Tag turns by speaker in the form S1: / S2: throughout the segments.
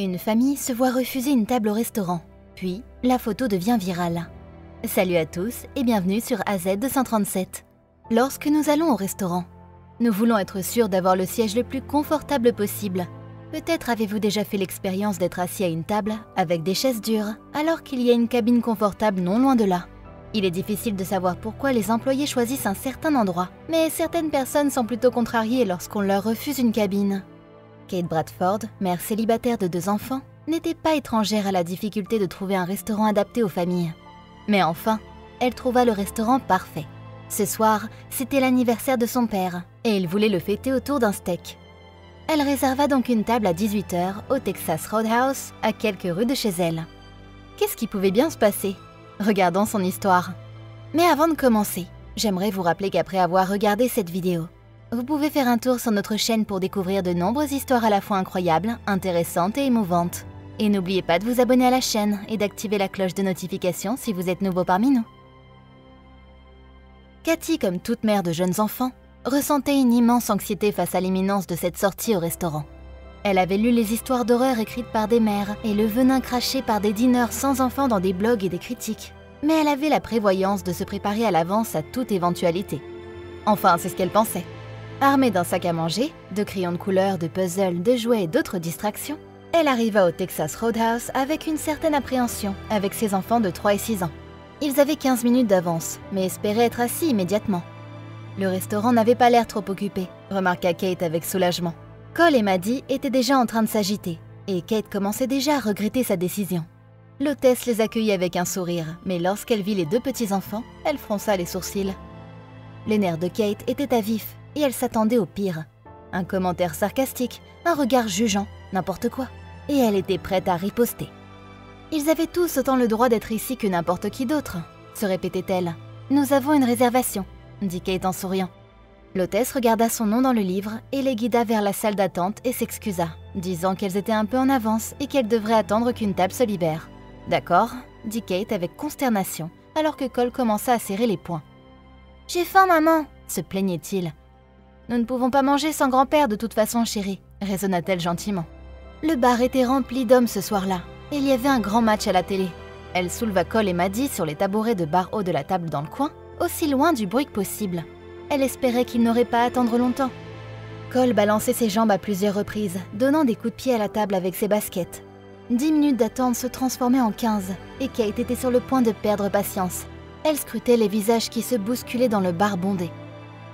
S1: Une famille se voit refuser une table au restaurant. Puis, la photo devient virale. Salut à tous et bienvenue sur AZ237. Lorsque nous allons au restaurant, nous voulons être sûrs d'avoir le siège le plus confortable possible. Peut-être avez-vous déjà fait l'expérience d'être assis à une table avec des chaises dures, alors qu'il y a une cabine confortable non loin de là. Il est difficile de savoir pourquoi les employés choisissent un certain endroit, mais certaines personnes sont plutôt contrariées lorsqu'on leur refuse une cabine. Kate Bradford, mère célibataire de 2 enfants, n'était pas étrangère à la difficulté de trouver un restaurant adapté aux familles. Mais enfin, elle trouva le restaurant parfait. Ce soir, c'était l'anniversaire de son père, et il voulait le fêter autour d'un steak. Elle réserva donc une table à 18 h au Texas Roadhouse, à quelques rues de chez elle. Qu'est-ce qui pouvait bien se passer? Regardons son histoire. Mais avant de commencer, j'aimerais vous rappeler qu'après avoir regardé cette vidéo, vous pouvez faire un tour sur notre chaîne pour découvrir de nombreuses histoires à la fois incroyables, intéressantes et émouvantes. Et n'oubliez pas de vous abonner à la chaîne et d'activer la cloche de notification si vous êtes nouveau parmi nous. Cathy, comme toute mère de jeunes enfants, ressentait une immense anxiété face à l'imminence de cette sortie au restaurant. Elle avait lu les histoires d'horreur écrites par des mères et le venin craché par des dîneurs sans enfants dans des blogs et des critiques. Mais elle avait la prévoyance de se préparer à l'avance à toute éventualité. Enfin, c'est ce qu'elle pensait. Armée d'un sac à manger, de crayons de couleur, de puzzles, de jouets et d'autres distractions, elle arriva au Texas Roadhouse avec une certaine appréhension, avec ses enfants de 3 et 6 ans. Ils avaient 15 minutes d'avance, mais espéraient être assis immédiatement. Le restaurant n'avait pas l'air trop occupé, remarqua Kate avec soulagement. Cole et Maddie étaient déjà en train de s'agiter, et Kate commençait déjà à regretter sa décision. L'hôtesse les accueillit avec un sourire, mais lorsqu'elle vit les 2 petits-enfants, elle fronça les sourcils. Les nerfs de Kate étaient à vif, et elle s'attendait au pire. Un commentaire sarcastique, un regard jugeant, n'importe quoi. Et elle était prête à riposter. « Ils avaient tous autant le droit d'être ici que n'importe qui d'autre », se répétait-elle. « Nous avons une réservation », dit Kate en souriant. L'hôtesse regarda son nom dans le livre et les guida vers la salle d'attente et s'excusa, disant qu'elles étaient un peu en avance et qu'elles devraient attendre qu'une table se libère. « D'accord », dit Kate avec consternation, alors que Cole commença à serrer les poings. « J'ai faim, maman », se plaignait-il. « Nous ne pouvons pas manger sans grand-père de toute façon, chérie », raisonna-t-elle gentiment. Le bar était rempli d'hommes ce soir-là, et il y avait un grand match à la télé. Elle souleva Cole et Maddie sur les tabourets de bar haut de la table dans le coin, aussi loin du bruit que possible. Elle espérait qu'ils n'auraient pas à attendre longtemps. Cole balançait ses jambes à plusieurs reprises, donnant des coups de pied à la table avec ses baskets. 10 minutes d'attente se transformaient en 15, et Kate était sur le point de perdre patience. Elle scrutait les visages qui se bousculaient dans le bar bondé.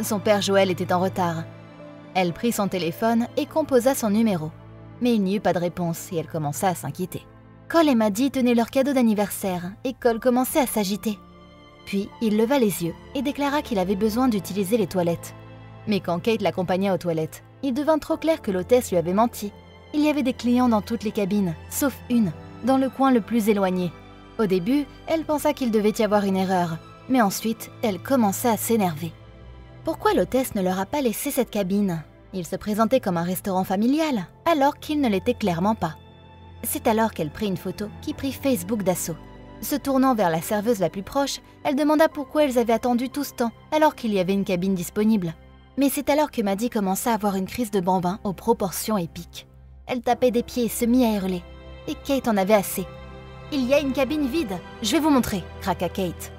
S1: Son père Joël était en retard. Elle prit son téléphone et composa son numéro. Mais il n'y eut pas de réponse et elle commença à s'inquiéter. Cole et Maddie tenaient leur cadeau d'anniversaire et Cole commençait à s'agiter. Puis il leva les yeux et déclara qu'il avait besoin d'utiliser les toilettes. Mais quand Kate l'accompagna aux toilettes, il devint trop clair que l'hôtesse lui avait menti. Il y avait des clients dans toutes les cabines, sauf une, dans le coin le plus éloigné. Au début, elle pensa qu'il devait y avoir une erreur, mais ensuite, elle commença à s'énerver. Pourquoi l'hôtesse ne leur a pas laissé cette cabine? Il se présentait comme un restaurant familial, alors qu'il ne l'était clairement pas. C'est alors qu'elle prit une photo qui prit Facebook d'assaut. Se tournant vers la serveuse la plus proche, elle demanda pourquoi elles avaient attendu tout ce temps, alors qu'il y avait une cabine disponible. Mais c'est alors que Maddie commença à avoir une crise de bambin aux proportions épiques. Elle tapait des pieds et se mit à hurler. Et Kate en avait assez. « Il y a une cabine vide, je vais vous montrer », craqua Kate.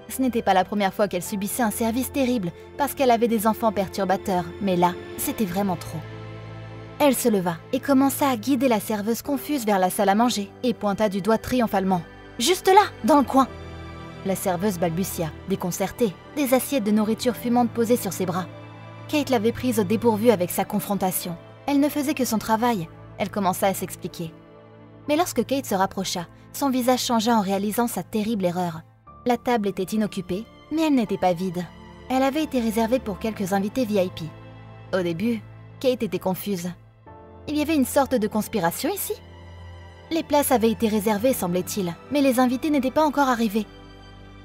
S1: Ce n'était pas la première fois qu'elle subissait un service terrible parce qu'elle avait des enfants perturbateurs, mais là, c'était vraiment trop. Elle se leva et commença à guider la serveuse confuse vers la salle à manger et pointa du doigt triomphalement. « Juste là, dans le coin !» La serveuse balbutia, déconcertée, des assiettes de nourriture fumante posées sur ses bras. Kate l'avait prise au dépourvu avec sa confrontation. Elle ne faisait que son travail. Elle commença à s'expliquer. Mais lorsque Kate se rapprocha, son visage changea en réalisant sa terrible erreur. La table était inoccupée, mais elle n'était pas vide. Elle avait été réservée pour quelques invités VIP. Au début, Kate était confuse. Il y avait une sorte de conspiration ici? Les places avaient été réservées, semblait-il, mais les invités n'étaient pas encore arrivés.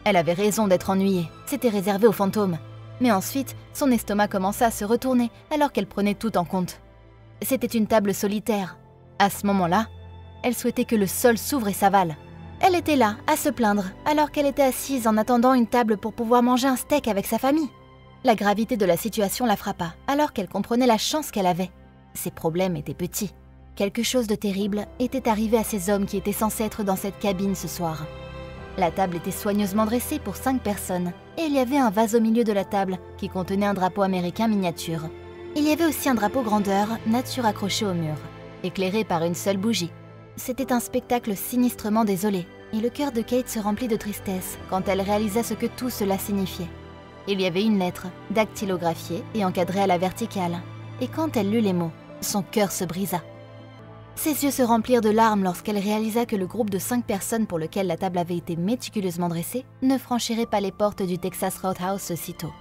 S1: Elle avait raison d'être ennuyée, c'était réservé aux fantômes. Mais ensuite, son estomac commença à se retourner alors qu'elle prenait tout en compte. C'était une table solitaire. À ce moment-là, elle souhaitait que le sol s'ouvre et s'avale. Elle était là, à se plaindre, alors qu'elle était assise en attendant une table pour pouvoir manger un steak avec sa famille. La gravité de la situation la frappa, alors qu'elle comprenait la chance qu'elle avait. Ses problèmes étaient petits. Quelque chose de terrible était arrivé à ces hommes qui étaient censés être dans cette cabine ce soir. La table était soigneusement dressée pour 5 personnes, et il y avait un vase au milieu de la table qui contenait un drapeau américain miniature. Il y avait aussi un drapeau grandeur nature accroché au mur, éclairé par une seule bougie. C'était un spectacle sinistrement désolé, et le cœur de Kate se remplit de tristesse quand elle réalisa ce que tout cela signifiait. Il y avait une lettre, dactylographiée et encadrée à la verticale, et quand elle lut les mots, son cœur se brisa. Ses yeux se remplirent de larmes lorsqu'elle réalisa que le groupe de 5 personnes pour lequel la table avait été méticuleusement dressée ne franchirait pas les portes du Texas Roadhouse aussitôt.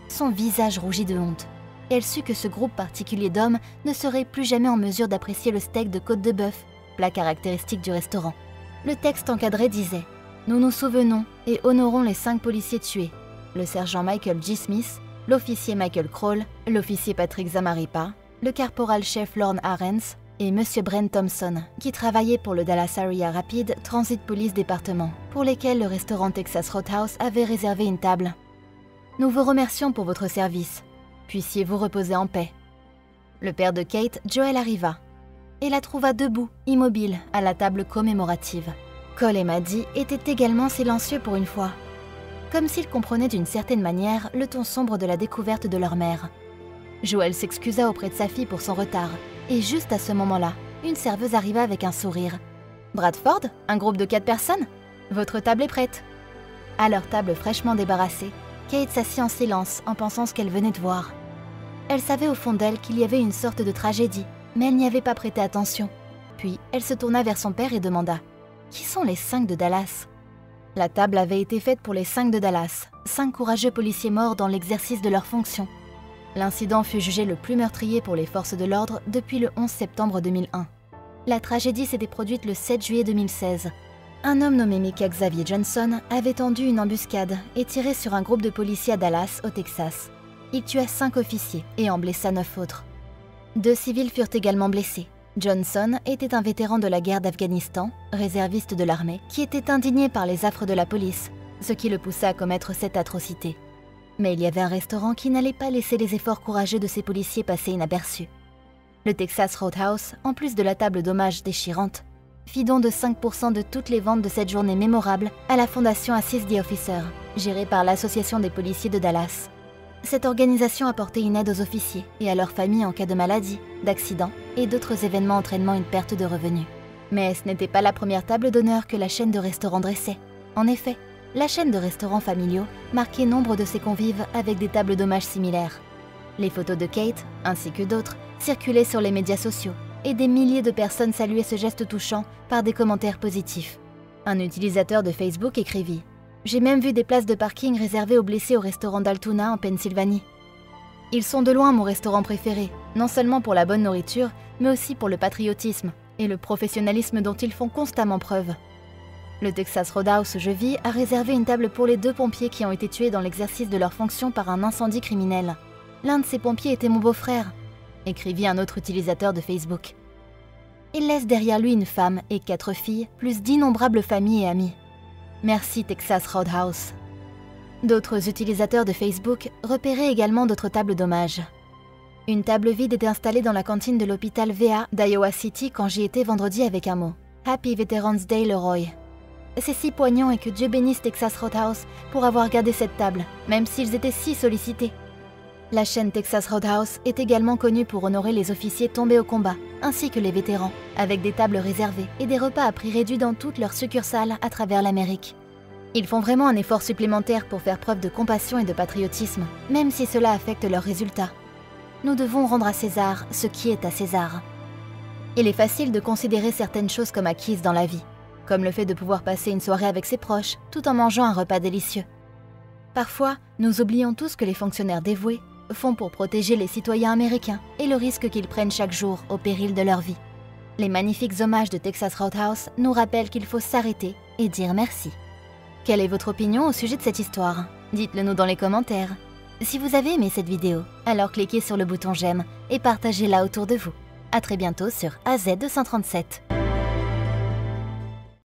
S1: Son visage rougit de honte, et elle sut que ce groupe particulier d'hommes ne serait plus jamais en mesure d'apprécier le steak de côte de bœuf, plat caractéristique du restaurant. Le texte encadré disait « Nous nous souvenons et honorons les 5 policiers tués, le sergent Michael G. Smith, l'officier Michael Kroll, l'officier Patrick Zamaripa, le caporal-chef Lorne Arens, et M. Brent Thompson, qui travaillait pour le Dallas Area Rapid Transit Police Département, pour lesquels le restaurant Texas Roadhouse avait réservé une table. Nous vous remercions pour votre service. Puissiez-vous reposer en paix. » Le père de Kate, Joel, arriva et la trouva debout, immobile, à la table commémorative. Cole et Maddie étaient également silencieux pour une fois, comme s'ils comprenaient d'une certaine manière le ton sombre de la découverte de leur mère. Joel s'excusa auprès de sa fille pour son retard, et juste à ce moment-là, une serveuse arriva avec un sourire. « Bradford, un groupe de 4 personnes? Votre table est prête. » À leur table fraîchement débarrassée, Kate s'assit en silence en pensant ce qu'elle venait de voir. Elle savait au fond d'elle qu'il y avait une sorte de tragédie, mais elle n'y avait pas prêté attention. Puis, elle se tourna vers son père et demanda « Qui sont les 5 de Dallas ?» La table avait été faite pour les 5 de Dallas, 5 courageux policiers morts dans l'exercice de leurs fonctions. L'incident fut jugé le plus meurtrier pour les forces de l'ordre depuis le 11 septembre 2001. La tragédie s'était produite le 7 juillet 2016. Un homme nommé Micah Xavier Johnson avait tendu une embuscade et tiré sur un groupe de policiers à Dallas, au Texas. Il tua 5 officiers et en blessa 9 autres. 2 civils furent également blessés. Johnson était un vétéran de la guerre d'Afghanistan, réserviste de l'armée, qui était indigné par les affres de la police, ce qui le poussa à commettre cette atrocité. Mais il y avait un restaurant qui n'allait pas laisser les efforts courageux de ces policiers passer inaperçus. Le Texas Roadhouse, en plus de la table d'hommage déchirante, fit don de 5% de toutes les ventes de cette journée mémorable à la fondation Assist the Officer, gérée par l'Association des policiers de Dallas. Cette organisation apportait une aide aux officiers et à leurs familles en cas de maladie, d'accident et d'autres événements entraînant une perte de revenus. Mais ce n'était pas la première table d'honneur que la chaîne de restaurants dressait. En effet, la chaîne de restaurants familiaux marquait nombre de ses convives avec des tables d'hommage similaires. Les photos de Kate, ainsi que d'autres, circulaient sur les médias sociaux et des milliers de personnes saluaient ce geste touchant par des commentaires positifs. Un utilisateur de Facebook écrivit « J'ai même vu des places de parking réservées aux blessés au restaurant d'Altoona en Pennsylvanie. Ils sont de loin mon restaurant préféré, non seulement pour la bonne nourriture, mais aussi pour le patriotisme et le professionnalisme dont ils font constamment preuve. » Le Texas Roadhouse où je vis a réservé une table pour les 2 pompiers qui ont été tués dans l'exercice de leur fonction par un incendie criminel. L'un de ces pompiers était mon beau-frère, écrivit un autre utilisateur de Facebook. Il laisse derrière lui une femme et 4 filles, plus d'innombrables familles et amis. Merci Texas Roadhouse. D'autres utilisateurs de Facebook repéraient également d'autres tables d'hommage. Une table vide était installée dans la cantine de l'hôpital VA d'Iowa City quand j'y étais vendredi avec un mot. Happy Veterans Day Leroy. C'est si poignant et que Dieu bénisse Texas Roadhouse pour avoir gardé cette table, même s'ils étaient si sollicités. La chaîne Texas Roadhouse est également connue pour honorer les officiers tombés au combat, ainsi que les vétérans, avec des tables réservées et des repas à prix réduit dans toutes leurs succursales à travers l'Amérique. Ils font vraiment un effort supplémentaire pour faire preuve de compassion et de patriotisme, même si cela affecte leurs résultats. Nous devons rendre à César ce qui est à César. Il est facile de considérer certaines choses comme acquises dans la vie, comme le fait de pouvoir passer une soirée avec ses proches, tout en mangeant un repas délicieux. Parfois, nous oublions tous que les fonctionnaires dévoués font pour protéger les citoyens américains et le risque qu'ils prennent chaque jour au péril de leur vie. Les magnifiques hommages de Texas Roadhouse nous rappellent qu'il faut s'arrêter et dire merci. Quelle est votre opinion au sujet de cette histoire? Dites-le nous dans les commentaires. Si vous avez aimé cette vidéo, alors cliquez sur le bouton j'aime et partagez-la autour de vous. À très bientôt sur AZ237.